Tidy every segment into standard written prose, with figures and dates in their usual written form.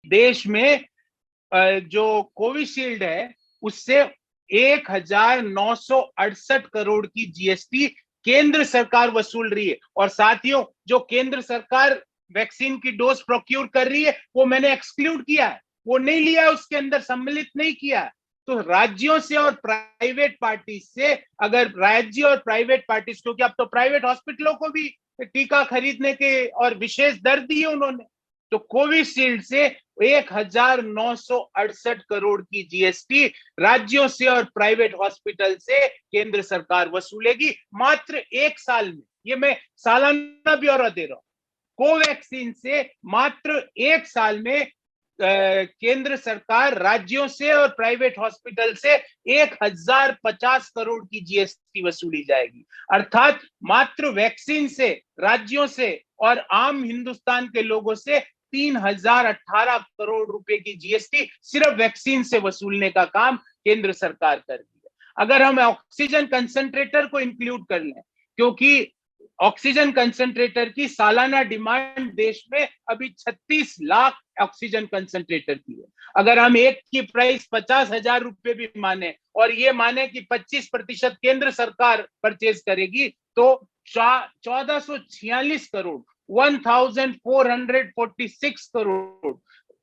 देश में जो कोविशील्ड है उससे 1968 करोड़ की जीएसटी केंद्र सरकार वसूल रही है। और साथियों, जो केंद्र सरकार वैक्सीन की डोज प्रोक्यूर कर रही है वो मैंने एक्सक्लूड किया है, वो नहीं लिया है, उसके अंदर सम्मिलित नहीं किया है। तो राज्यों से और प्राइवेट पार्टी से, अगर राज्य और प्राइवेट पार्टी, क्योंकि अब तो प्राइवेट हॉस्पिटलों को भी टीका खरीदने के और विशेष दर दिए उन्होंने, तो कोविशील्ड से 1968 करोड़ की जीएसटी राज्यों से और प्राइवेट हॉस्पिटल से केंद्र सरकार वसूलेगी मात्र 1 साल में। ये मैं सालाना ब्यौरा दे रहा हूं। कोवैक्सीन से मात्र 1 साल में केंद्र सरकार राज्यों से और प्राइवेट हॉस्पिटल से 1050 करोड़ की जीएसटी वसूली जाएगी। अर्थात मात्र वैक्सीन से राज्यों से और आम हिंदुस्तान के लोगों से 3018 करोड़ रुपए की जीएसटी सिर्फ वैक्सीन से वसूलने का काम केंद्र सरकार कर रही है। अगर हम ऑक्सीजन कंसंट्रेटर को इंक्लूड कर लें, क्योंकि ऑक्सीजन कंसंट्रेटर की सालाना डिमांड देश में अभी 36 लाख ऑक्सीजन कंसंट्रेटर की है। अगर हम एक की प्राइस 50,000 रुपए भी माने और ये माने कि 25% केंद्र सरकार परचेज करेगी, तो 1446 करोड़ 1446 करोड़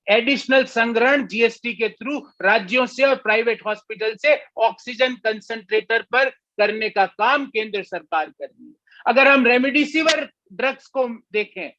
एडिशनल संग्रहण जीएसटी के थ्रू राज्यों से और प्राइवेट हॉस्पिटल से ऑक्सीजन कंसंट्रेटर पर करने का काम केंद्र सरकार कर रही है। अगर हम रेमडेसिविर ड्रग्स को देखें,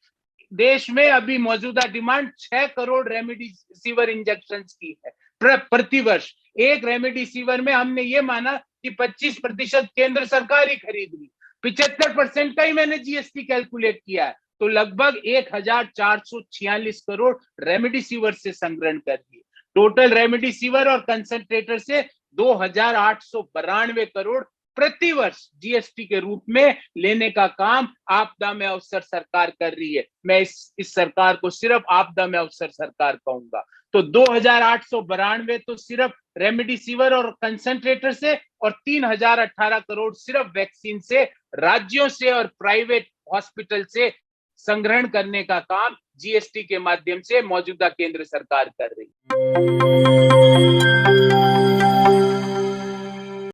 देश में अभी मौजूदा डिमांड 6 करोड़ रेमडेसिविर इंजेक्शन की है प्रति वर्ष। एक रेमडेसिविर में हमने ये माना कि 25% केंद्र सरकार ही खरीद रही, 75% का ही मैंने जीएसटी कैलकुलेट किया है, तो लगभग 1446 करोड़ रेमडेसिविर से संग्रहण कर दिए। टोटल रेमडेसिविर और कंसंट्रेटर से 2892 करोड़ प्रति वर्ष जीएसटी के रूप में लेने का काम आपदा में अवसर सरकार कर रही है। मैं इस सरकार को सिर्फ आपदा में अवसर सरकार कहूंगा। तो 2892 तो सिर्फ रेमडेसिविर और कंसंट्रेटर से, और 3018 करोड़ सिर्फ वैक्सीन से राज्यों से और प्राइवेट हॉस्पिटल से संग्रहण करने का काम जीएसटी के माध्यम से मौजूदा केंद्र सरकार कर रही है।